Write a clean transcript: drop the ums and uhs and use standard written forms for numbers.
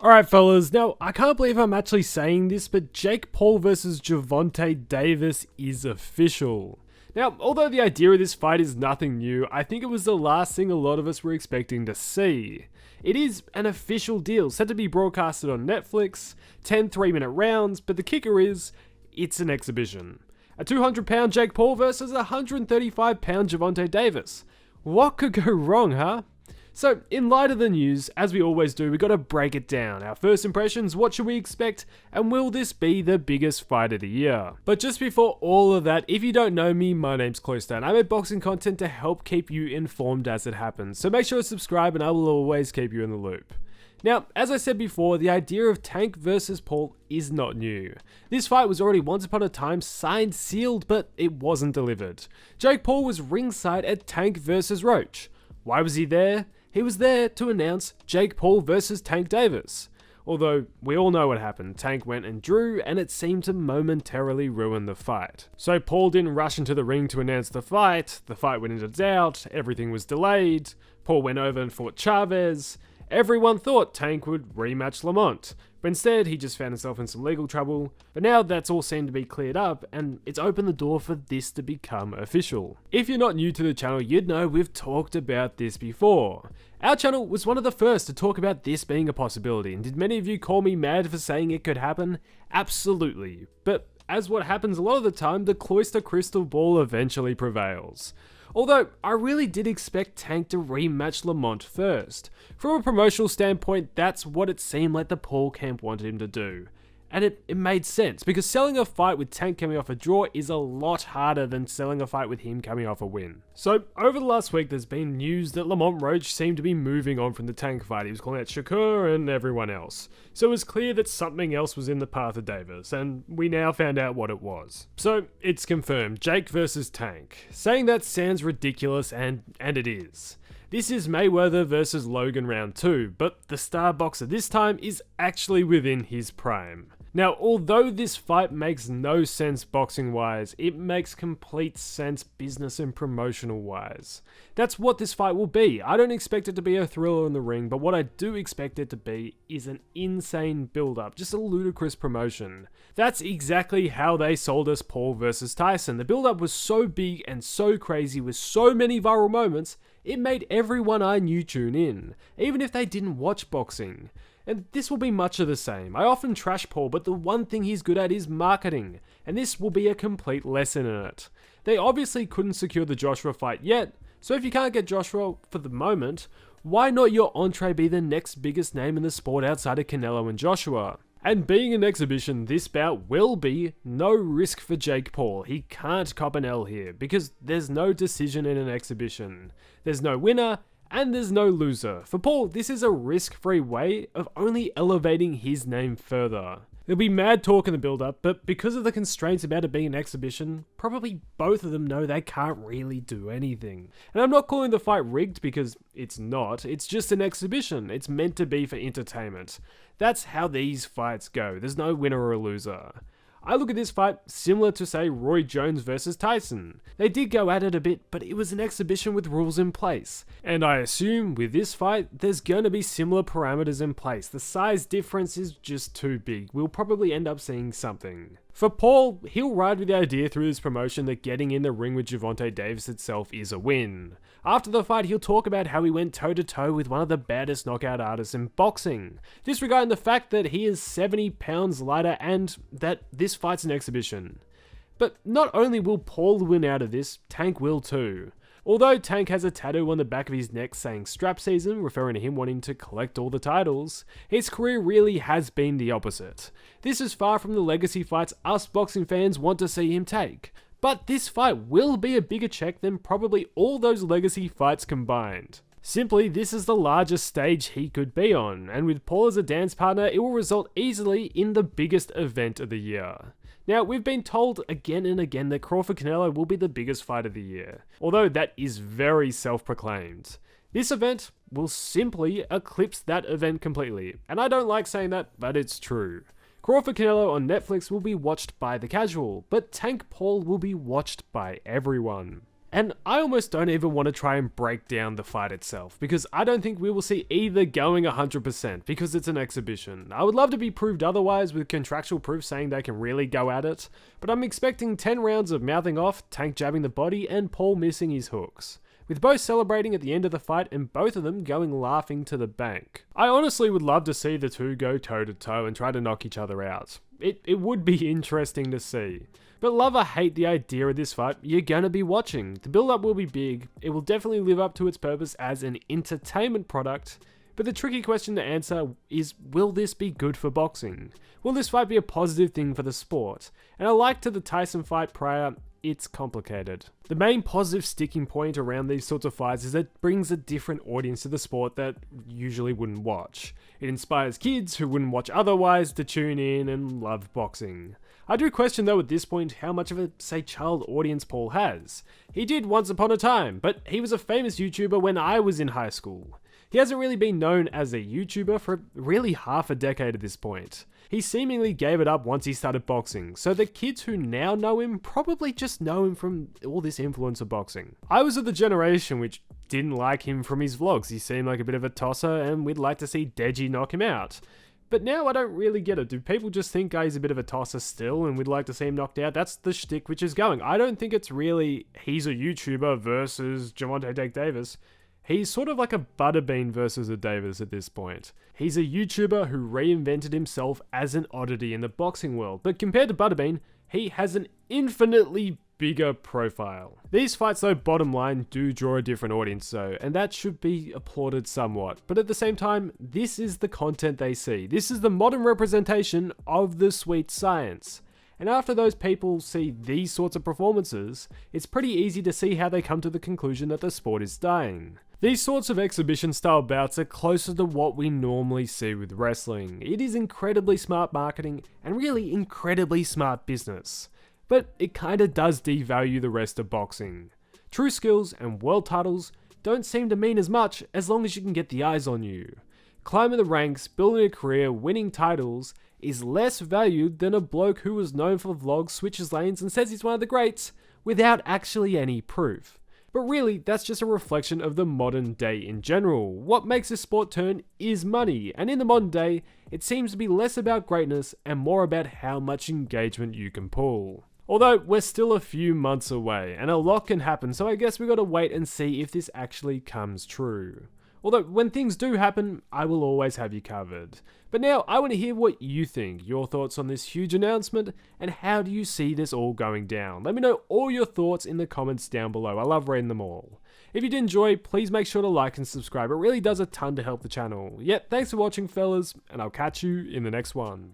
Alright fellas, now I can't believe I'm actually saying this, but Jake Paul versus Gervonta Davis is official. Now, although the idea of this fight is nothing new, I think it was the last thing a lot of us were expecting to see. It is an official deal, set to be broadcasted on Netflix, 10 3-minute rounds, but the kicker is, it's an exhibition. A 200-pound Jake Paul versus a 135-pound Gervonta Davis. What could go wrong, huh? So, in light of the news, as we always do, we gotta break it down. Our first impressions, what should we expect, and will this be the biggest fight of the year? But just before all of that, if you don't know me, my name's Clostan. I make boxing content to help keep you informed as it happens, so make sure to subscribe and I will always keep you in the loop. Now, as I said before, the idea of Tank versus Paul is not new. This fight was already once upon a time signed, sealed, but it wasn't delivered. Jake Paul was ringside at Tank versus Roach. Why was he there? He was there to announce Jake Paul versus Tank Davis. Although, we all know what happened. Tank went and drew, and it seemed to momentarily ruin the fight. So Paul didn't rush into the ring to announce the fight went into doubt, everything was delayed, Paul went over and fought Chavez. Everyone thought Tank would rematch Lamont, but instead he just found himself in some legal trouble. But now that's all seemed to be cleared up, and it's opened the door for this to become official. If you're not new to the channel, you'd know we've talked about this before. Our channel was one of the first to talk about this being a possibility, and did many of you call me mad for saying it could happen? Absolutely. But as what happens a lot of the time, the cloister crystal ball eventually prevails. Although, I really did expect Tank to rematch Lamont first. From a promotional standpoint, that's what it seemed like the Paul camp wanted him to do. And it made sense, because selling a fight with Tank coming off a draw is a lot harder than selling a fight with him coming off a win. So, over the last week there's been news that Lamont Roach seemed to be moving on from the Tank fight. He was calling out Shakur and everyone else. So it was clear that something else was in the path of Davis, and we now found out what it was. So, it's confirmed, Jake versus Tank. Saying that sounds ridiculous, and it is. This is Mayweather versus Logan round 2, but the star boxer this time is actually within his prime. Now, although this fight makes no sense boxing-wise, it makes complete sense business and promotional-wise. That's what this fight will be. I don't expect it to be a thriller in the ring, but what I do expect it to be is an insane build-up, just a ludicrous promotion. That's exactly how they sold us Paul versus Tyson. The build-up was so big and so crazy with so many viral moments, it made everyone I knew tune in, even if they didn't watch boxing. And this will be much of the same. I often trash Paul, but the one thing he's good at is marketing, and this will be a complete lesson in it. They obviously couldn't secure the Joshua fight yet, so if you can't get Joshua for the moment, why not your entree be the next biggest name in the sport outside of Canelo and Joshua? And being an exhibition, this bout will be no risk for Jake Paul. He can't cop an L here, because there's no decision in an exhibition. There's no winner, and there's no loser. For Paul, this is a risk-free way of only elevating his name further. There'll be mad talk in the build-up, but because of the constraints about it being an exhibition, probably both of them know they can't really do anything. And I'm not calling the fight rigged because it's not, it's just an exhibition. It's meant to be for entertainment. That's how these fights go. There's no winner or a loser. I look at this fight similar to, say, Roy Jones versus Tyson. They did go at it a bit, but it was an exhibition with rules in place. And I assume with this fight, there's going to be similar parameters in place. The size difference is just too big. We'll probably end up seeing something. For Paul, he'll ride with the idea through this promotion that getting in the ring with Gervonta Davis itself is a win. After the fight, he'll talk about how he went toe-to-toe with one of the baddest knockout artists in boxing, disregarding the fact that he is 70 pounds lighter and that this fight's an exhibition. But not only will Paul win out of this, Tank will too. Although Tank has a tattoo on the back of his neck saying strap season, referring to him wanting to collect all the titles, his career really has been the opposite. This is far from the legacy fights us boxing fans want to see him take. But this fight will be a bigger check than probably all those legacy fights combined. Simply, this is the largest stage he could be on, and with Paul as a dance partner, it will result easily in the biggest event of the year. Now, we've been told again and again that Crawford-Canelo will be the biggest fight of the year, although that is very self-proclaimed. This event will simply eclipse that event completely, and I don't like saying that, but it's true. Crawford-Canelo on Netflix will be watched by the casual, but Tank Paul will be watched by everyone. And I almost don't even want to try and break down the fight itself, because I don't think we will see either going 100% because it's an exhibition. I would love to be proved otherwise with contractual proof saying they can really go at it, but I'm expecting 10 rounds of mouthing off, Tank jabbing the body, and Paul missing his hooks, with both celebrating at the end of the fight and both of them going laughing to the bank. I honestly would love to see the two go toe to toe and try to knock each other out. It would be interesting to see. But love or hate the idea of this fight, you're gonna be watching. The build up will be big, it will definitely live up to its purpose as an entertainment product, but the tricky question to answer is, will this be good for boxing? Will this fight be a positive thing for the sport? And alike to the Tyson fight prior, it's complicated. The main positive sticking point around these sorts of fights is that it brings a different audience to the sport that usually wouldn't watch. It inspires kids who wouldn't watch otherwise to tune in and love boxing. I do question though at this point how much of a, say, child audience Paul has. He did once upon a time, but he was a famous YouTuber when I was in high school. He hasn't really been known as a YouTuber for really half a decade at this point. He seemingly gave it up once he started boxing, so the kids who now know him probably just know him from all this influence of boxing. I was of the generation which didn't like him from his vlogs. He seemed like a bit of a tosser and we'd like to see Deji knock him out. But now I don't really get it. Do people just think he's a bit of a tosser still and we'd like to see him knocked out? That's the shtick which is going. I don't think it's really he's a YouTuber versus Gervonta Tank Davis. He's sort of like a Butterbean versus a Davis at this point. He's a YouTuber who reinvented himself as an oddity in the boxing world, but compared to Butterbean, he has an infinitely bigger profile. These fights though, bottom line, do draw a different audience though, and that should be applauded somewhat. But at the same time, this is the content they see. This is the modern representation of the sweet science. And after those people see these sorts of performances, it's pretty easy to see how they come to the conclusion that the sport is dying. These sorts of exhibition style bouts are closer to what we normally see with wrestling. It is incredibly smart marketing and really incredibly smart business. But it kinda does devalue the rest of boxing. True skills and world titles don't seem to mean as much as long as you can get the eyes on you. Climbing the ranks, building a career, winning titles is less valued than a bloke who was known for vlogs, switches lanes and says he's one of the greats without actually any proof. But really, that's just a reflection of the modern day in general. What makes this sport turn is money, and in the modern day, it seems to be less about greatness and more about how much engagement you can pull. Although, we're still a few months away, and a lot can happen, so I guess we gotta wait and see if this actually comes true. Although, when things do happen, I will always have you covered. But now, I want to hear what you think, your thoughts on this huge announcement, and how do you see this all going down? Let me know all your thoughts in the comments down below. I love reading them all. If you did enjoy, please make sure to like and subscribe. It really does a ton to help the channel. Yet, thanks for watching, fellas, and I'll catch you in the next one.